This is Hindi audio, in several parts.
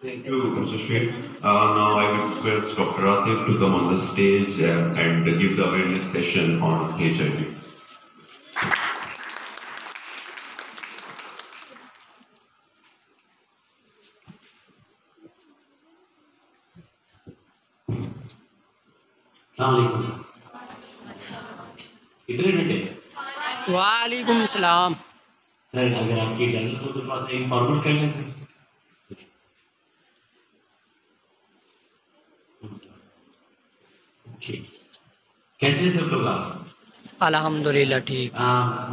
Thank you, Mr. Sheikh. Now I will request Dr. Atif to come on the stage and give the awareness session on HIV. कितने घंटे? वालेकुम सलाम। सर अगर आपकी इजाजत हो तो थोड़ा सा फॉरवर्ड कर लें सर। ओके, कैसे सब लोग आप? अल्हम्दुलिल्लाह ठीक।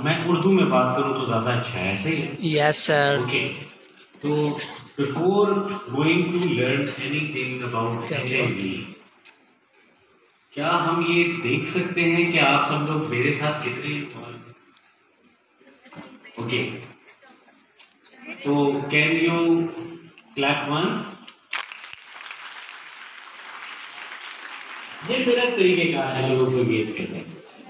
मैं उर्दू में बात करूं तो ज़्यादा अच्छा है, ऐसे ही? Yes sir. ओके, तो before going to learn anything about HIV, क्या हम ये देख सकते हैं कि आप सब लोग मेरे साथ कितने इन्वॉल्व? ओके, तो कैन यू क्लैप वंस? ये मेरा तरीकेकार है लोगों को एंगेज करने।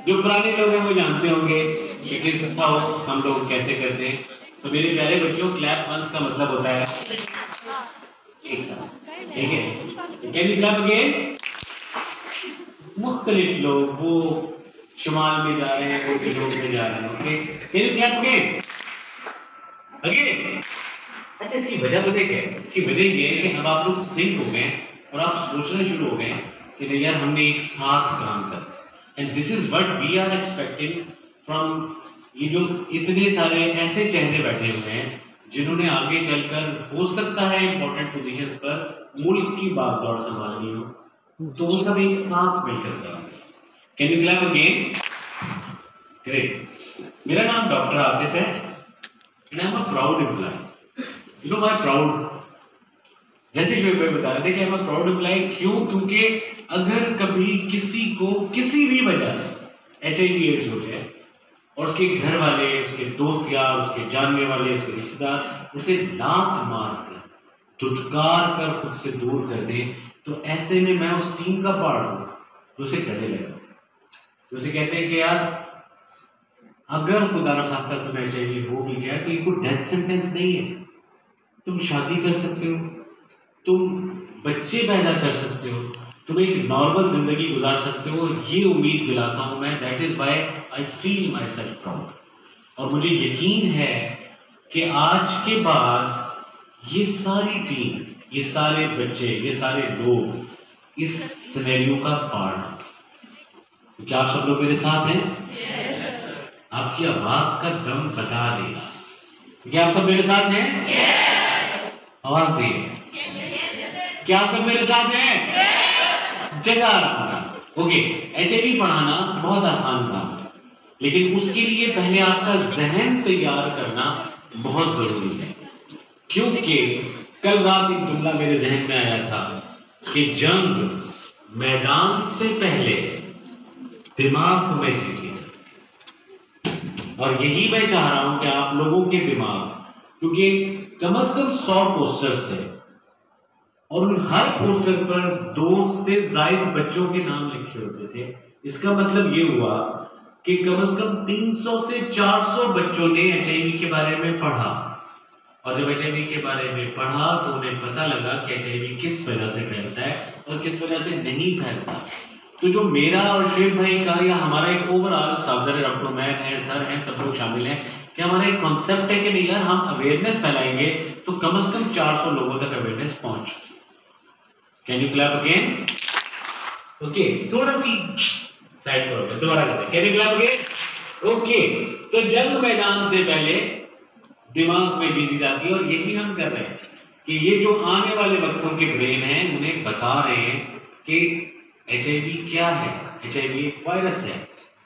जो पुराने लोग हैं वो जानते होंगे कि किस तरह हम लोग कैसे करते हैं। तो मेरे प्यारे बच्चों, क्लैप वंस का मतलब होता है एक तरह, ठीक है? Can you clap again? मुख्तलिफ लोग, वो शुमाल में जा रहे हैं, वो जनूब में जा रहे हैं। Okay, can you clap again? Again? अच्छा, इसकी वजह पता क्या है? इसकी वजह ये है कि अब आप लोग सिंक हो गए और आप सोचना शुरू हो गए कि नहीं यार, हमने एक साथ काम करना। And this is what we are expecting from ये जो इतने सारे ऐसे चेहरे बैठे हुए हैं जिन्होंने आगे चलकर हो सकता है इंपॉर्टेंट पोजीशंस पर मुल्क की बात दौड़ संभालनी हो, तो वो सब एक साथ मिलकर करेंगे। Can you clap again? Great. मेरा नाम डॉक्टर आतिफ है and I am a proud employ. You know why proud? जैसे शोएब भाई बता रहे थे कि I am a proud employ. क्यों? क्योंकि अगर कभी किसी को किसी भी वजह से HIV एड्स हो जाए और उसके घर वाले, उसके दोस्त यार, उसके जानने वाले, उसके रिश्तेदार उसे लात मार कर, धुतकार कर खुद से दूर कर दें, तो ऐसे में मैं उस टीम का पार्ट हूं तो उसे गले लगा। तो उसे कहते हैं कि यार, अगर खुदा न खास्ता तुम्हें HIV हो भी गया तो ये कोई डेथ सेंटेंस नहीं है। तुम शादी कर सकते हो, तुम बच्चे पैदा कर सकते हो, तुम एक नॉर्मल जिंदगी गुजार सकते हो। ये उम्मीद दिलाता हूं मैं। That is why I feel my self proud. और मुझे यकीन है कि आज के बाद ये सारी टीम, ये सारे बच्चे, ये सारे लोग इस सिनेरियो का पार्ट हैं। क्या आप सब लोग मेरे साथ हैं? yes. आपकी आवाज का दम बता देगा। क्या आप सब मेरे साथ हैं? yes. आवाज दिए। क्या आप सब मेरे साथ हैं? yes. जगा रहा हूं। ओके, HIV पढ़ाना बहुत आसान काम है, लेकिन उसके लिए पहले आपका जहन तैयार करना बहुत जरूरी है। क्योंकि कल रात एक जुमला मेरे जहन में आया था कि जंग मैदान से पहले दिमाग में जीती। और यही मैं चाह रहा हूं कि आप लोगों के दिमाग, क्योंकि कम से कम 100 पोस्टर्स थे और उन हर पोस्टर पर 2 से ज्यादा बच्चों के नाम लिखे होते थे। इसका मतलब ये हुआ कि कम से कम 300 से 400 बच्चों ने HIV के बारे में पढ़ा। और जब HIV के बारे में पढ़ा तो उन्हें पता लगा कि HIV किस वजह से फैलता है और किस वजह से नहीं फैलता। तो जो मेरा और शोएब भाई का या हमारा एक ओवरऑल सावधान डॉक्टर मैन है, सर हैं, सब लोग शामिल हैं, कि हमारा एक कॉन्सेप्ट है कि नहीं यार, हम अवेयरनेस फैलाएंगे तो कम से कम 400 लोगों तक अवेयरनेस पहुंच। Can you clap again? Okay, थोड़ा सी साइड पर दोबारा करें। Can you clap again? Okay, तो जंग मैदान से पहले दिमाग में जीती जाती है। और यही हम कर रहे हैं कि ये जो आने वाले वक्तों के ब्रेन हैं उन्हें बता रहे हैं कि HIV क्या है। HIV एक वायरस है।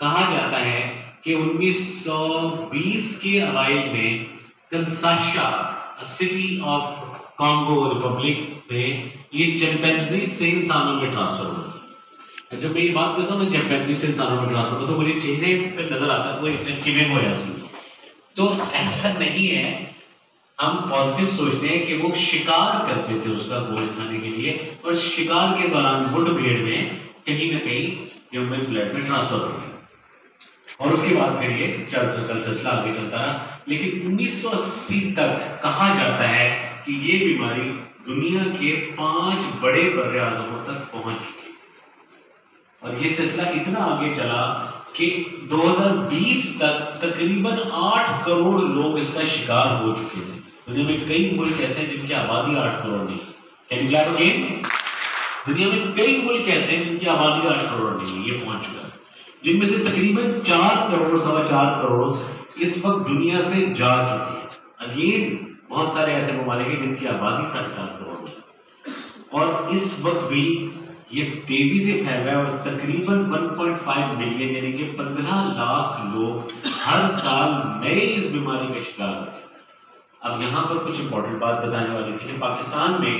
कहा जाता है कि 1920 के अवाइल में कंसाशा, सिटी ऑफ कॉन्गो रिपब्लिक में, ये चिंपैंजी से इंसानों में ट्रांसफर हुआ। जब मैं ये बात करता हूँ ना चिंपैंजी से इंसानों में ट्रांसफर हुआ, तो मुझे चेहरे पे नजर आता है वो एक किमें हो जाती। तो ऐसा नहीं है, हम पॉजिटिव सोचते हैं कि वो शिकार करते थे उसका गोश्त खाने के लिए, और शिकार के दौरान मुठभेड़ में कहीं ना कहीं ह्यूमन ब्लड में ट्रांसफर हो गया। और उसके बाद फिर ये कल सिलसिला आगे चलता रहा। लेकिन 1980 तक कहा जाता है कि ये बीमारी दुनिया के 5 बड़े बर्र-ए-आज़मों तक पहुंच चुकी और ये सिलसिला इतना आगे चला कि 2020 तक तकरीबन 8 करोड़ लोग इसका शिकार हो चुके थे। दुनिया में कई मुल्क ऐसे हैं जिनकी आबादी 8 करोड़ नहीं। Can you clap again? दुनिया में कई मुल्क ऐसे हैं जिनकी आबादी 8 करोड़ नहीं, ये पहुंच चुका है, जिनमें से तकरीबन 4 करोड़ 4.25 करोड़ इस वक्त दुनिया से जा चुके हैं। अगेन बहुत सारे ऐसे ममालिक हैं जिनकी आबादी 7.5 करोड़ है और इस वक्त भी ये तेजी से फैल रहा है और तकरीबन 1.5 मिलियन यानी कि 15 लाख लोग हर साल नए इस बीमारी का शिकार होते हैं। अब यहाँ पर कुछ इंपॉर्टेंट बात बताने वाली थी कि पाकिस्तान में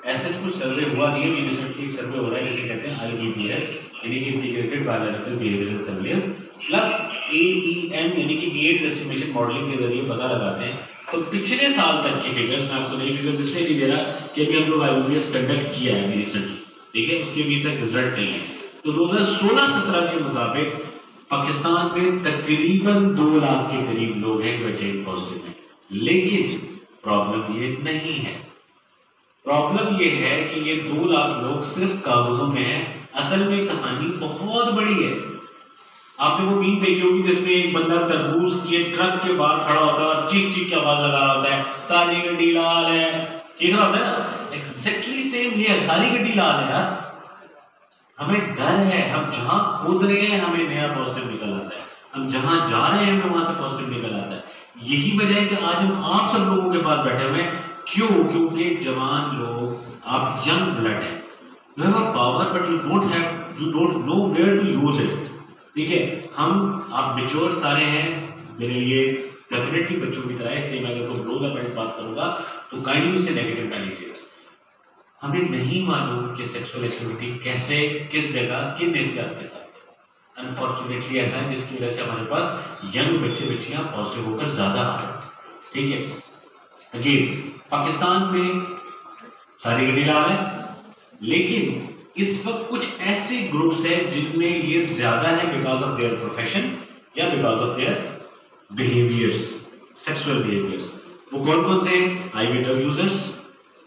ऐसा कुछ सर्वे हुआ नहीं है। रिसेंटली एक सर्वे हो रहा है जिसे कहते हैं IBBS यानी कि integrated biological behavioural surveillance plus AEM यानी कि एड्स एस्टिमेशन मॉडलिंग के जरिए पता लगाते हैं। तो पिछले साल तक की फिगर्स, मैं आपको नई फिगर्स इसलिए नहीं दे रहा कि अभी हम लोग IBBS कंडक्ट किया है रिसेंटली, ठीक है, उसके अभी तक रिजल्ट नहीं है। तो 2016-17 के मुताबिक पाकिस्तान में तकरीबन 2 लाख के करीब लोग हैं जो HIV पॉजिटिव हैं। लेकिन प्रॉब्लम ये नहीं है, प्रॉब्लम ये है कि ये 2 लाख लोग सिर्फ कागजों में हैं। असल में कहानी बहुत बड़ी है। आपने वो मीम देखी होगी जिसमें एक बंदा तरबूज के ट्रक के बाहर खड़ा होता है और चीख चीख के आवाज लगा रहा होता है, सारी गड्डी लाल है, ठीक होता है ना? एग्जैक्टली सेम ये सारी गड्डी लाल है यार। हमें डर है, हम जहां कूद रहे हैं हमें नया पॉजिटिव निकल आता है, हम जहां जा रहे हैं हमें वहां से पॉजिटिव निकल आता है। यही वजह है कि आज हम आप सब लोगों के पास बैठे हुए हैं। क्यों? क्योंकि जवान लोग, आप यंग ब्लड है, you have a power but you don't know where to use it, ठीक है। आप मेच्योर सारे हैं, मेरे लिए डेफिनेटली बच्चों की तरह है, इसलिए मैं अगर को ब्लो द बेल्ट बात करूंगा तो काइंडली से नेगेटिव ना लीजिएगा। हमें नहीं मालूम कि सेक्सुअल एक्टिविटी कैसे, किस जगह, किन एहतियात के साथ। अनफॉर्चुनेटली ऐसा है जिसकी वजह से हमारे पास यंग बच्चे बच्चियां पॉजिटिव होकर ज्यादा आ रहे हैं, ठीक है। अगेन पाकिस्तान में सारी गड्डी लाल है, लेकिन इस वक्त कुछ ऐसे ग्रुप्स हैं जिनमें ये ज्यादा है बिकॉज ऑफ देयर प्रोफेशन या because of their behaviours, sexual behaviours. वो कौन कौन से? आईवी ड्रग यूजर्स,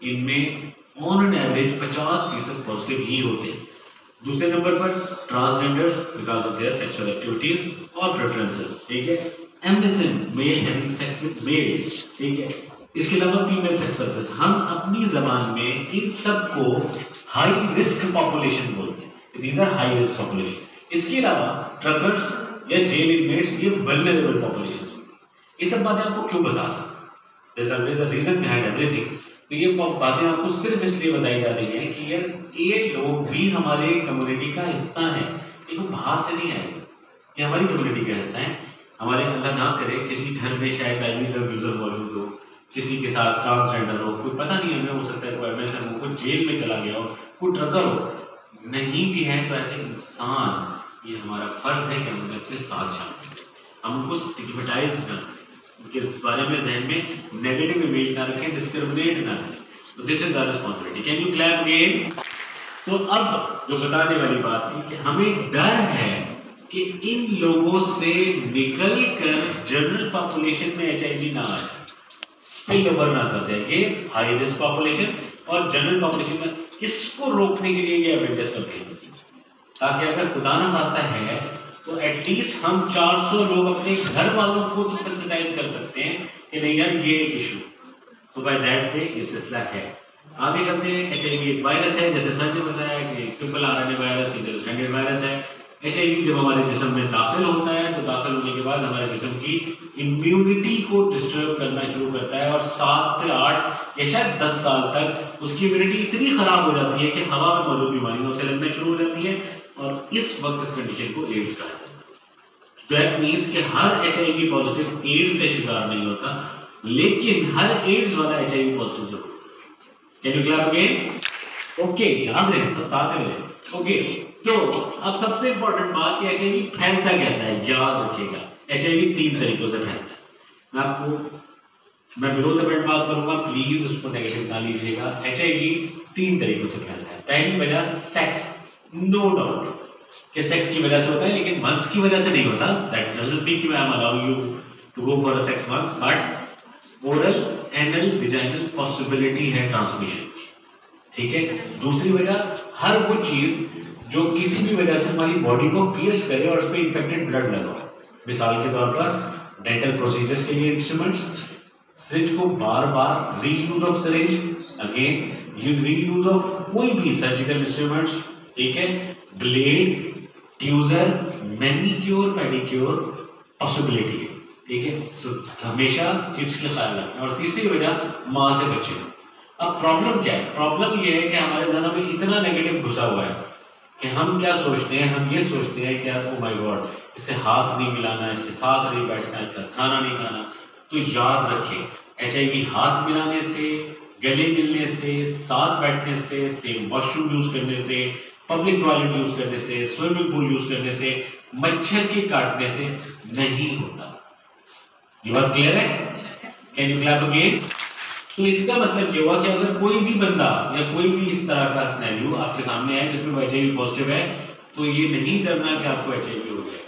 इनमें ऑन एन एवरेज 50% पॉजिटिव ही होते हैं। दूसरे नंबर पर transgenders because of their sexual activities और प्रेफरेंसेस, ठीक है। MSN, male having sex with male, ठीक है। इसके अलावा फीमेल सेक्स वर्कर्स। हम अपनी जबान में इन सब को हाई रिस्क पॉपुलेशन बोलते हैं, these are high risk population. इसके अलावा ट्रकर्स या जेल इनमेट्स, ये वल्नरेबल पॉपुलेशन। ये सब बातें आपको क्यों बता रहा हूं? There is a reason behind everything. तो ये बातें आपको सिर्फ इसलिए बताई जा रही है कि यार ये लोग भी हमारे कम्युनिटी का हिस्सा है, ये लोग बाहर से नहीं आए, ये हमारी कम्युनिटी का हिस्सा है। हमारे अल्लाह ना करे किसी घर में शायद आईवी ड्रग यूजर मौजूद हो, किसी के साथ ट्रांसजेंडर हो, कोई पता नहीं हमें हो सकता है, कोई एमएसएन हो, कोई जेल में चला गया हो, कोई ट्रकर हो, नहीं भी है तो ऐसे इंसान, ये हमारा फर्ज है कि हम उन्हें अपने साथ शामिल करें, हम उनको स्टिग्मेटाइज न करें, उनके बारे में जहन में नेगेटिव इमेज ना रखें, डिस्क्रिमिनेट ना करें। तो this is our responsibility. Can you clap again? तो अब जो बताने वाली बात थी कि हमें डर है कि इन लोगों से निकल कर जनरल पॉपुलेशन में HIV ना आए, स्पिल ओवर ना कर दे, ये हाई रिस्क पॉपुलेशन और जनरल पॉपुलेशन में। इसको रोकने के लिए ये अवेयरनेस कैंपेन होती है, ताकि अगर खुदा ना खास्ता है तो एटलीस्ट हम 400 लोग अपने घर वालों को तो सेंसिटाइज कर सकते हैं कि नहीं यार ये एक इशू। तो बाय दैट वे ये सिलसिला है। आगे चलते हैं। HIV एक वायरस है, जैसे सर ने बताया कि ट्रिपल RNA वायरस, इधर स्टैंडर्ड वायरस है। HIV जब हमारे जिस्म में दाखिल होता है तो दाखिल होने के बाद हमारे जिस्म की इम्यूनिटी को डिस्टर्ब करना शुरू करता है और 7 से 8 या शायद 10 साल तक उसकी इम्यूनिटी इतनी खराब हो जाती है कि हवा में मौजूद बीमारियों से लड़ना शुरू हो जाती है और इस वक्त इस कंडीशन को एड्स कहा जाता है। दैट मीन्स कि हर HIV पॉजिटिव एड्स का शिकार नहीं होता, लेकिन हर एड्स वाला HIV पॉजिटिव जरूर। Can you clap again? Okay, याद रहे, सब साथ में रहे। ओके, तो अब सबसे इंपॉर्टेंट बात कि HIV फैलता कैसा है, याद रखिएगा। HIV 3 तरीकों से फैलता है। मैं बिलो द बेल्ट बात करूंगा, प्लीज उसको नेगेटिव ना लीजिएगा। HIV 3 तरीकों से फैलता है। पहली वजह सेक्स, नो डाउट, कि सेक्स की वजह से होता है, लेकिन वंस की वजह से नहीं होता। दैट डजंट मीन कि I am allowing you to go for a sex once, but oral anal vaginal possibility है ट्रांसमिशन की, ठीक है। दूसरी वजह, हर वो चीज जो किसी भी वजह से हमारी बॉडी को पियर्स करे और उस पर इन्फेक्टेड ब्लड लगा हो, मिसाल के तौर पर डेंटल प्रोसीजर्स के लिए इंस्ट्रूमेंट्स, सिरिंज को बार बार reuse of syringe, again reuse of कोई भी सर्जिकल इंस्ट्रूमेंट्स, ठीक है, blade, tweezer, manicure, pedicure possibility है, ठीक है। तो हमेशा इसका ख्याल रखना। और तीसरी वजह, माँ से बचे। अब प्रॉब्लम क्या है? प्रॉब्लम ये है कि हमारे ज़हन में इतना नेगेटिव घुसा हुआ है कि हम क्या सोचते हैं, हम ये सोचते हैं कि ओ माय गॉड, इससे हाथ नहीं मिलाना, इसके साथ नहीं बैठना, इसका खाना नहीं खाना। तो याद रखें, HIV हाथ मिलाने से, गले मिलने से, साथ बैठने से, सेम वॉशरूम यूज करने से, पब्लिक टॉयलेट यूज करने से, स्विमिंग पूल यूज करने से, मच्छर के काटने से नहीं होता। ये बात क्लियर है? Can you clap again? तो इसका मतलब ये हुआ कि अगर कोई भी बंदा या कोई भी इस तरह का सिनेरियो आपके सामने है जिसमें HIV पॉजिटिव है, तो ये नहीं करना कि आपको HIV हो गया,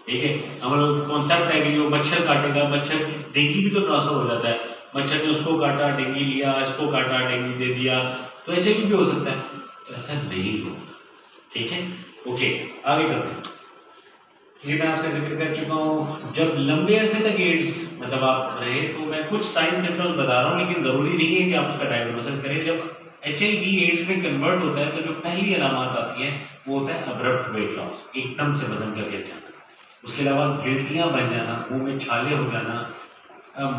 ठीक है। हमारा कॉन्सेप्ट है कि जो मच्छर काटेगा, मच्छर, डेंगू भी तो ट्रांसफर हो जाता है, मच्छर ने उसको काटा, डेंगू लिया, इसको काटा, डेंगू दे दिया, तो HIV भी हो सकता है। तो ऐसा नहीं होगा, ठीक है। ओके, आगे करते हैं। मैं आपसे जिक्र कर चुका हूँ, जब लंबे अरसे तक एड्स मतलब आप रहे, तो मैं कुछ साइन सिम्टम्स बता रहा हूँ, लेकिन जरूरी नहीं है कि आप उसका डायग्नोसिस करें। जब HIV एड्स में कन्वर्ट होता है तो जो पहली अलामत आती है वो होता है अब्रप्ट वेट लॉस, एकदम से वजन का गिर जाना। उसके अलावा गिल्टियाँ बन जाना, मुंह में छाले हो जाना,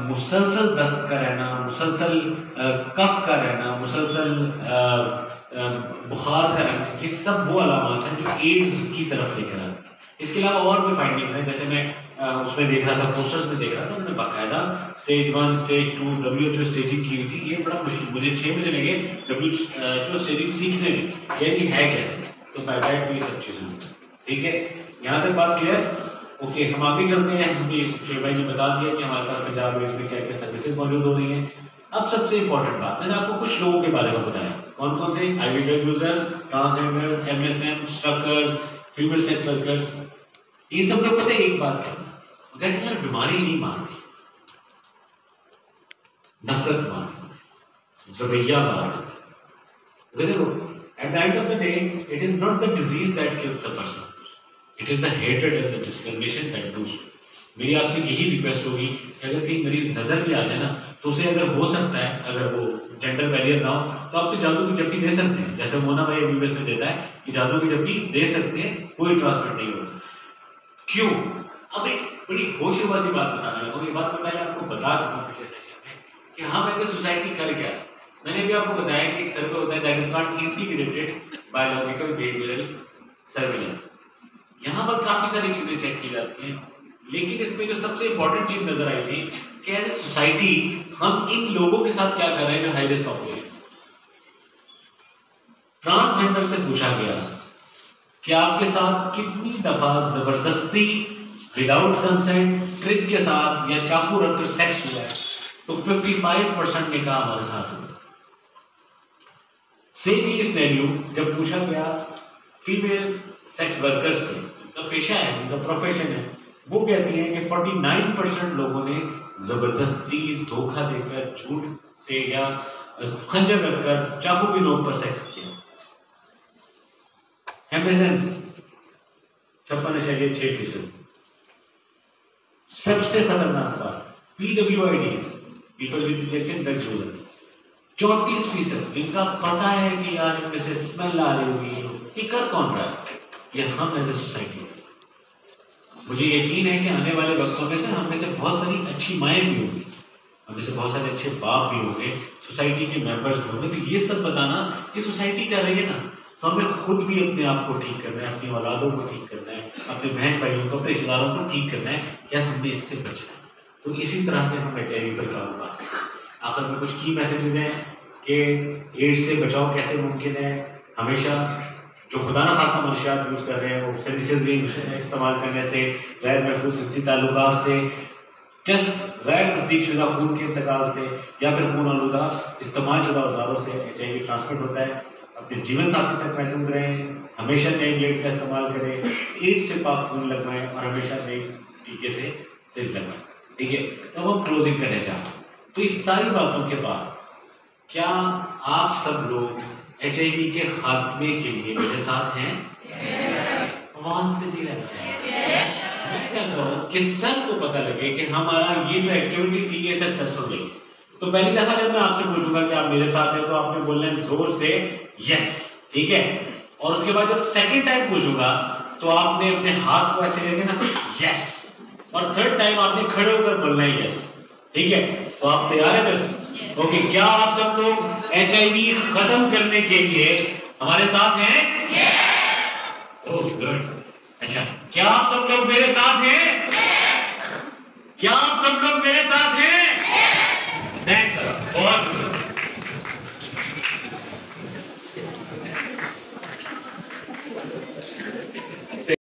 मुसलसल दस्त का रहना, मुसलसल कफ का रहना, मुसलसल बुखार का रहना, ये सब वो अलामत हैं जो एड्स की तरफ लेकर आती है। इसके अलावा और भी फाइंडिंग्स हैं, जैसे मैं उसमें देख रहा था, पोस्टर्स में देख रहा था, उन्होंने बाकायदा स्टेज 1, स्टेज 2 WHO स्टेजिंग की हुई थी। ये बड़ा मुश्किल, मुझे 6 महीने लगे WHO स्टेजिंग सीखने में, यानी है कैसे, तो बैकग्राउंड भी सब चीज़ें, ठीक है। यहाँ तक बात क्लियर? ओके, हम आगे चलते हैं। हमें शेख भाई ने बता दिया कि हमारे पास पंजाब में क्या क्या सर्विसेज मौजूद हो रही हैं। अब सबसे इंपॉर्टेंट बात, मैंने आपको कुछ लोगों के बारे में बताया, कौन कौन से, IV drug users, transgender, MSM, truckers, female sex workers. ये सब लोग पता है एक बात क्या, अगर यार बीमारी नहीं मारती, नफरत मारती, रवैया मारती, देखो at the end of the day it is not the disease that kills the person, it is the hatred and the discrimination that does. मेरी आपसे यही रिक्वेस्ट होगी कि अगर कहीं मरीज नजर भी आ जाए ना, तो उसे अगर हो सकता है, अगर वो जेंडर बैरियर ना हो, तो आपसे जादू की जप्पी दे सकते हैं, जैसे मोना भाई MBBS में देता है कि जादू की जप्पी दे सकते हैं, कोई ट्रांसमिट नहीं होगा। क्यों? अब एक बड़ी होशबाजी बात बताना है, ये बात मैं पहले आपको बता चुका हूँ पिछले सेशन में कि हम एज ए सोसाइटी कर क्या। मैंने भी आपको बताया कि एक सर्वे होता है that is called integrated biological behavioural surveillance. यहाँ पर काफी सारी चीजें चेक की जाती हैं, लेकिन इसमें जो सबसे इंपॉर्टेंट चीज नजर आई थी कि एज ए सोसाइटी हम इन लोगों के साथ क्या कर रहे हैं जो हाई रिस्क पॉपुलेशन। ट्रांसजेंडर से पूछा गया कि आपके साथ कितनी दफा जबरदस्ती विदाउट कंसेंट ट्रिक के साथ या चाकू रखकर सेक्स हुआ है, तो 55% ने कहा हमारे साथ हुआ। सेम ही स्टैन्यू जब पूछा गया फीमेल सेक्स वर्कर्स से, उनका पेशा है, उनका प्रोफेशन है, वो कहती हैं कि 49% लोगों ने जबरदस्ती, धोखा देकर, झूठ से या खंजर रखकर, चाकू की नोक पर सेक्स किया। MSM 56.6%। सबसे खतरनाक बात, PWIDs, people with injected drug user, 34%, जिनका पता है कि यार इनमें से स्मेल आ रही होगी, ये कर कौन रहा है? ये हम एज ए सोसाइटी। मुझे यकीन है कि आने वाले वक्तों में से हम में से बहुत सारी अच्छी माएँ भी होंगी, हम में से बहुत सारे अच्छे बाप भी होंगे, सोसाइटी के मेंबर्स भी होंगे। तो ये सब बताना कि सोसाइटी कर रही है ना, तो हमें खुद भी अपने आप को ठीक करना है, अपनी औलादों को ठीक करना है, अपने बहन भाइयों को, अपने रिश्तेदारों को ठीक करना है, क्या हमने इससे बचना है। तो इसी तरह से हम HIV पर काबू पा सकते हैं। आखिर में कुछ की मैसेजेस हैं कि एड्स से बचाव कैसे मुमकिन है। हमेशा जो खुदा न खासा मनशियात यूज़ कर रहे हैं वो सैनिटाइजर इस्तेमाल करने से, गैर महफूज जिनसी ताल्लुकात से, जस्ट गैर तस्दीकशुदा खून के इंतकाल से या फिर खून आलूदा इस्तेमाल शुदा औजारों से HIV ट्रांसमिट होता है। अपने जीवन साथी तक महफूज रहें, हमेशा नए ब्लेड का इस्तेमाल करें, ईंट से पाक खून लगवाएं और हमेशा नए टीके से सिर लगवाएं। ठीक है, तो हम क्लोजिंग करने जा रहे हैं। तो इस सारी बातों के बाद क्या आप सब लोग HIV के खात्मे के लिए मेरे साथ हैं? आवाज से नहीं लगा। मैं चाहता हूँ कि सबको पता लगे कि हमारा ये जो एक्टिविटी थी ये सक्सेसफुल रही। तो पहली दफा जब मैं आपसे पूछूंगा कि आप मेरे साथ हैं तो आपने बोलना है जोर से यस, ठीक है। और उसके बाद जब सेकंड टाइम पूछूंगा तो आपने अपने हाथ को ऐसे लेके ना यस, और थर्ड टाइम आपने खड़े होकर बोलना है यस, ठीक है। तो आप तैयार है फिर? ओके, क्या आप सब लोग HIV खत्म करने के लिए हमारे साथ हैं? Oh good. अच्छा, क्या आप सब लोग मेरे साथ हैं? क्या आप सब लोग मेरे साथ हैं? थैंक्स, बहुत शुक्रिया।